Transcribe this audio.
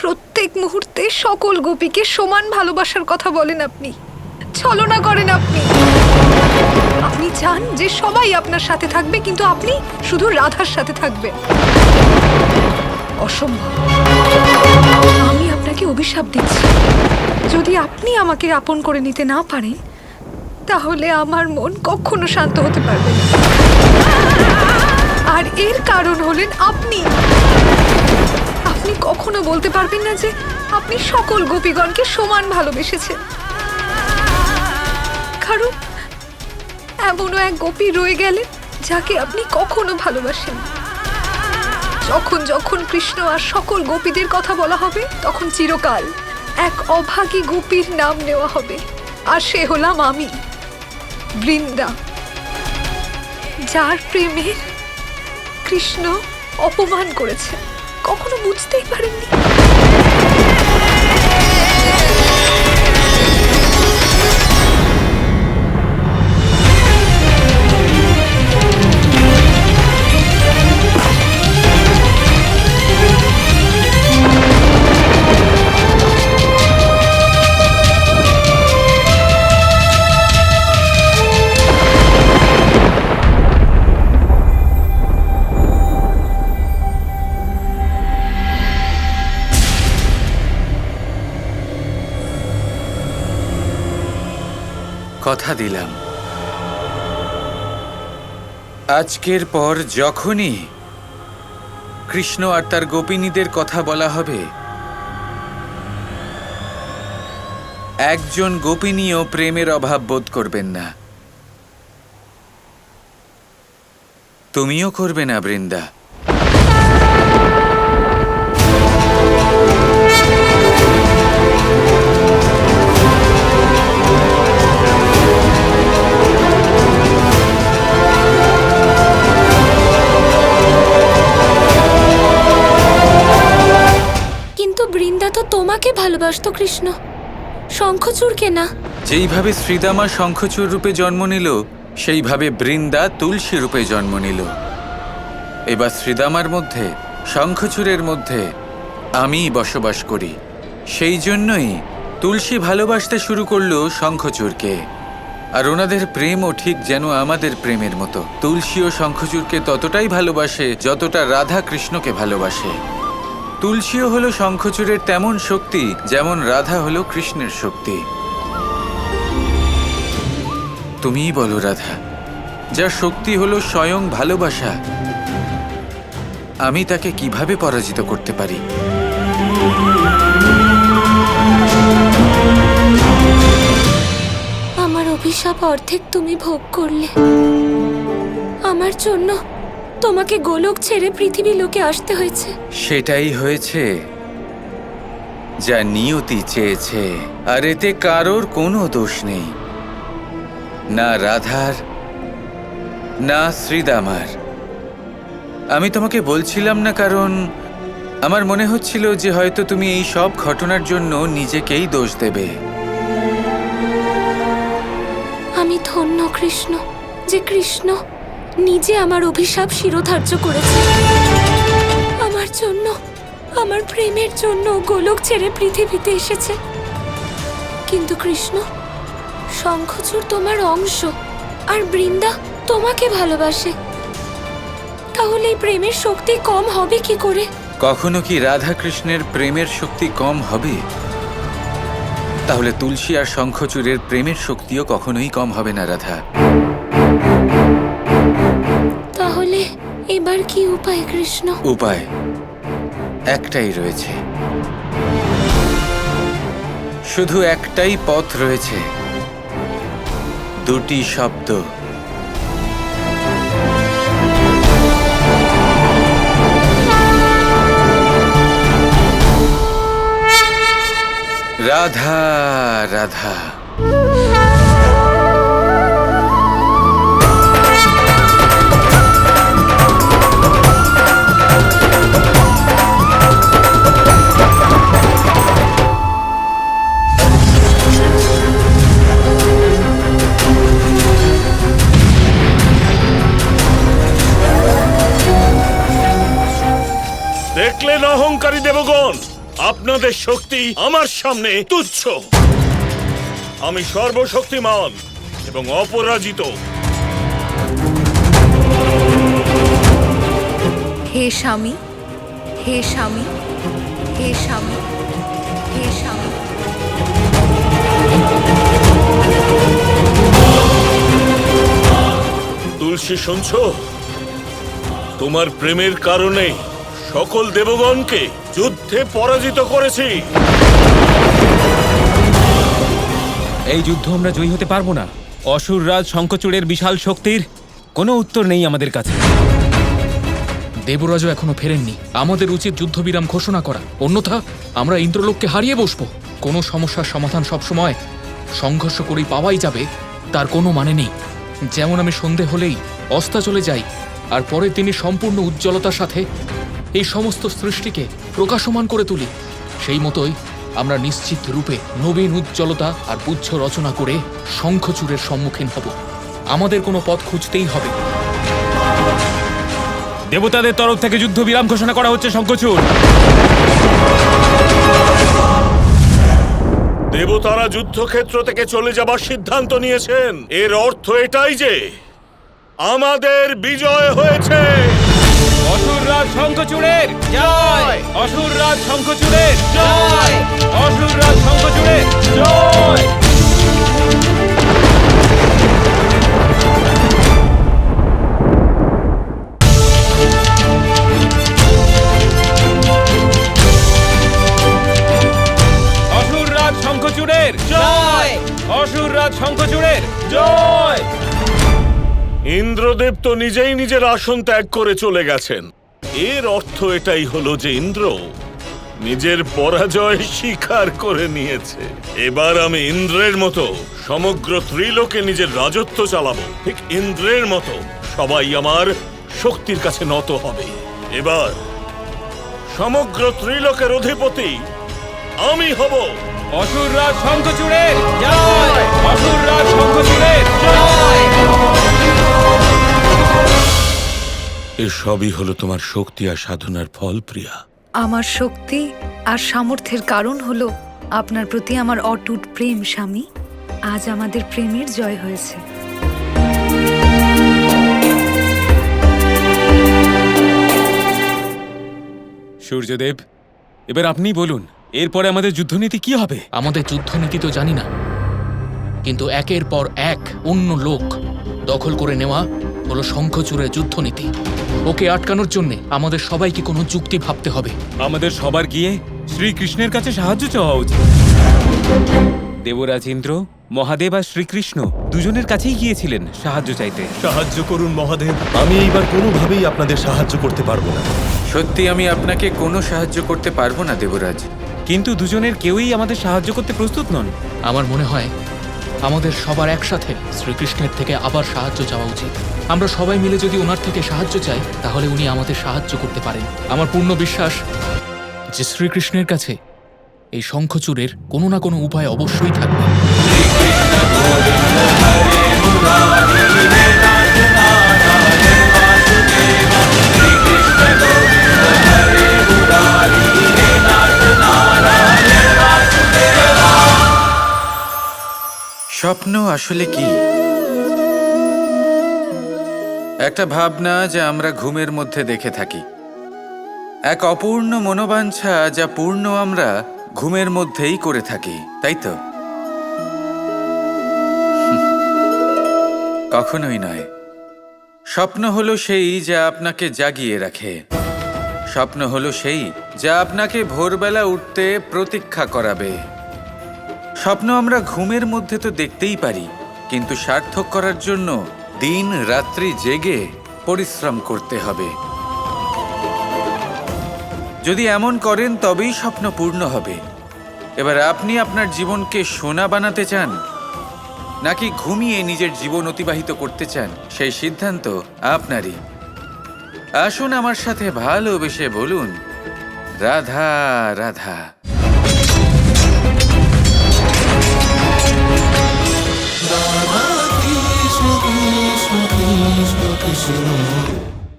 প্রত্যেক মুহূর্তে সকল গোপীকে সমান ভালোবাসার কথা বলেন আপনি, ছলনা করেন আপনি। আপনি চান যে সবাই আপনার সাথে থাকবে, কিন্তু আপনি শুধু রাধার সাথে থাকবেন। অসম্ভব। আমি আপনাকে অভিশাপ দিচ্ছি, যদি আপনি আমাকে আপন করে নিতে না পারেন তাহলে আমার মন কখনো শান্ত হতে পারবে না। আর এর কারণ হলেন আপনি। আপনি কখনো বলতে পারবেন না যে আপনি সকল গোপীগণকে সমান ভালোবেসেছেন, কারণ এমনও এক গোপী রয়ে গেলেন যাকে আপনি কখনো ভালোবাসেন। যখন যখন কৃষ্ণ আর সকল গোপীদের কথা বলা হবে, তখন চিরকাল এক অভাগী গোপীর নাম নেওয়া হবে, আর সে হলাম আমি, বৃন্দা, যার প্রেমের কৃষ্ণ অপমান করেছে, কখনো বুঝতেই পারেননি। কথা দিলাম, আজকের পর যখনই কৃষ্ণ আর তার গোপিনীদের কথা বলা হবে, একজন গোপিনীও প্রেমের অভাব বোধ করবেন না। তুমিও করবে না, বৃন্দা। বৃন্দা তো তোমাকে ভালোবাসতো কৃষ্ণ, শঙ্খচূড়কে না। যেইভাবে শ্রীদামা শঙ্খচূড় রূপে জন্ম নিল, সেইভাবে বৃন্দা তুলসী রূপে জন্ম নিল। এবার শ্রীদামার মধ্যে, শঙ্খচূড়ের মধ্যে আমি বসবাস করি। সেই জন্যই তুলসী ভালোবাসতে শুরু করলো শঙ্খচূড়কে। আর ওনাদের প্রেমও ঠিক যেন আমাদের প্রেমের মতো। তুলসীও শঙ্খচূড়কে ততটাই ভালোবাসে যতটা রাধা কৃষ্ণকে ভালোবাসে। তুলসীও হলো শঙ্খচূড়ের তেমন শক্তি যেমন রাধা হলো কৃষ্ণের শক্তি। তুমিই বলো রাধা, যার শক্তি হলো স্বয়ং ভালোবাসা, আমি তাকে কিভাবে পরাজিত করতে পারি? আমার অভিশাপ অর্ধেক তুমি ভোগ করলে। আমার জন্য তোমাকে গোলক ছেড়ে পৃথিবী লোকে আসতে হয়েছে। সেটাই হয়েছে যা নিয়তি চেয়েছে, আর এতে কারোর কোনো দোষ নেই, না রাধার না শ্রীদামার। আমি তোমাকে বলছিলাম না, কারণ আমার মনে হচ্ছিল যে হয়তো তুমি এই সব ঘটনার জন্য নিজেকেই দোষ দেবে। আমি ধন্য কৃষ্ণ যে কৃষ্ণ নিজে আমার অভিশাপ শিরোধার্য করেছে। আমার জন্য, আমার প্রেমের জন্য গোলক ছেড়ে পৃথিবীতে এসেছে। কিন্তু কৃষ্ণ, শঙ্খচূড় তোমার অংশ, আর বৃন্দা তোমাকে ভালোবাসে। তাহলে এই প্রেমের শক্তি কম হবে কি করে? কখনো কি রাধা কৃষ্ণের প্রেমের শক্তি কম হবে? তাহলে তুলসী আর শঙ্খচূড়ের প্রেমের শক্তিও কখনোই কম হবে না রাধা। তাহলে এবার কি উপায় কৃষ্ণ? উপায় একটাই রয়েছে, শুধু একটাই পথ রয়েছে, দুটি শব্দ। রাধা রাধা। দেখলেন অহংকারী দেবগণ, আপনাদের শক্তি আমার সামনে তুচ্ছ। আমি সর্বশক্তিমান এবং অপরাজিত। হে স্বামী, হে স্বামী, হে স্বামী, হে স্বামী। তুলসী, শুনছো? তোমার প্রেমের কারণে সকল দেবগণকে যুদ্ধে পরাজিত করেছি। এই যুদ্ধ আমরা জয়ী হতে পারবো না। অসুররাজ শঙ্খচূড়ের বিশাল শক্তির কোনো উত্তর নেই আমাদের কাছে। দেবরাজও এখনো ফেরেননি। আমাদের উচিত যুদ্ধবিরাম ঘোষণা করা, অন্যথা আমরা ইন্দ্রলোককে হারিয়ে বসবো। কোনো সমস্যার সমাধান সবসময় সংঘর্ষ করেই পাওয়াই যাবে তার কোনো মানে নেই। যেমন আমি সন্ধে হলেই অস্তাচলে যাই, আর পরে তিনি সম্পূর্ণ উজ্জ্বলতার সাথে এই সমস্ত সৃষ্টিকে প্রকাশমান করে তুলি, সেই মতোই আমরা নিশ্চিত রূপে নবীন উজ্জ্বলতা আর পুচ্ছ রচনা করে শঙ্খচূড়ের সম্মুখীন হব। আমাদের কোনো পথ খুঁজতেই হবে। দেবতাদের তরফ থেকে যুদ্ধ বিরাম ঘোষণা করা হচ্ছে শঙ্খচূড়। দেবতারা যুদ্ধক্ষেত্র থেকে চলে যাবার সিদ্ধান্ত নিয়েছেন। এর অর্থ এটাই যে আমাদের বিজয় হয়েছে। অসুররাজ শঙ্খচূড়ের জয়! অসুররাজ শঙ্খচূড়ের জয়! অসুররাজ শঙ্খচূড়ের জয়! অসুররাজ শঙ্খচূড়ের জয়! অসুররাজ শঙ্খচূড়ের জয়! ইন্দ্রদেব তো নিজেই নিজের আসন ত্যাগ করে চলে গেছেন। এর অর্থ এটাই হলো যে ইন্দ্র নিজের পরাজয় স্বীকার করে নিয়েছে। এবার আমি ইন্দ্রের মতো সমগ্র ত্রিলোকে নিজের রাজত্ব চালাবো। ঠিক ইন্দ্রের মতো সবাই আমার শক্তির কাছে নত হবে। এবার সমগ্র ত্রিলোকের অধিপতি আমি হব। অসুররাজ শঙ্খচূড়ের জয়! অসুররাজ শঙ্খচূড়ের জয়! এসবই হলো তোমার শক্তি আর সাধনার ফল, প্রিয়া। আমার শক্তি আর সামর্থ্যের কারণ হলো আপনার প্রতি আমার অটুট প্রেম স্বামী। আজ আমাদের প্রেমের জয় হয়েছে। সূর্যদেব, এবার আপনি বলুন, এরপরে আমাদের যুদ্ধনীতি কি হবে? আমাদের যুদ্ধনীতি তো জানি না, কিন্তু একের পর এক অন্য লোক দখল করে নেওয়া হলো শঙ্খচূড়ের যুদ্ধনীতি। ওকে আটকানোর জন্য আমাদের সবাইকে কোনো যুক্তি ভাবতে হবে। আমাদের সবার গিয়ে শ্রীকৃষ্ণের কাছে সাহায্য চাওয়া উচিত। দেবরাজ ইন্দ্র, মহাদেব আর শ্রীকৃষ্ণ দুজনের কাছেই গিয়েছিলেন সাহায্য চাইতে। সাহায্য করুন মহাদেব, আমি এইবার কোনোভাবেই আপনাদের সাহায্য করতে পারবো না। সত্যি আমি আপনাকে কোনো সাহায্য করতে পারবো না দেবরাজ। কিন্তু দুজনের কেউই আমাদের সাহায্য করতে প্রস্তুত নন। আমার মনে হয় আমাদের সবার একসাথে শ্রীকৃষ্ণের থেকে আবার সাহায্য চাওয়া উচিত। আমরা সবাই মিলে যদি ওনার থেকে সাহায্য চাই, তাহলে উনি আমাদের সাহায্য করতে পারেন। আমার পূর্ণ বিশ্বাস যে শ্রীকৃষ্ণের কাছে এই শঙ্খচূড়ের কোনো না কোনো উপায় অবশ্যই থাকবে। স্বপ্ন আসলে কি? একটা ভাবনা যা আমরা ঘুমের মধ্যে দেখে থাকি, এক অপূর্ণ মনোবাঞ্ছা যা পূর্ণ আমরা ঘুমের মধ্যেই করে থাকি, তাই তো? কখনোই নয়। স্বপ্ন হলো সেই যা আপনাকে জাগিয়ে রাখে। স্বপ্ন হলো সেই যা আপনাকে ভোরবেলা উঠতে প্রতীক্ষা করাবে। স্বপ্ন আমরা ঘুমের মধ্যে তো দেখতেই পারি, কিন্তু সার্থক করার জন্য দিন রাত্রি জেগে পরিশ্রম করতে হবে। যদি এমন করেন তবেই স্বপ্ন পূর্ণ হবে। এবার আপনি আপনার জীবনকে সোনা বানাতে চান, নাকি ঘুমিয়ে নিজের জীবন অতিবাহিত করতে চান, সেই সিদ্ধান্ত আপনারই। আসুন আমার সাথে ভালোবেসে বলুন, Radha Radha. Krishna Krishna Krishna Krishna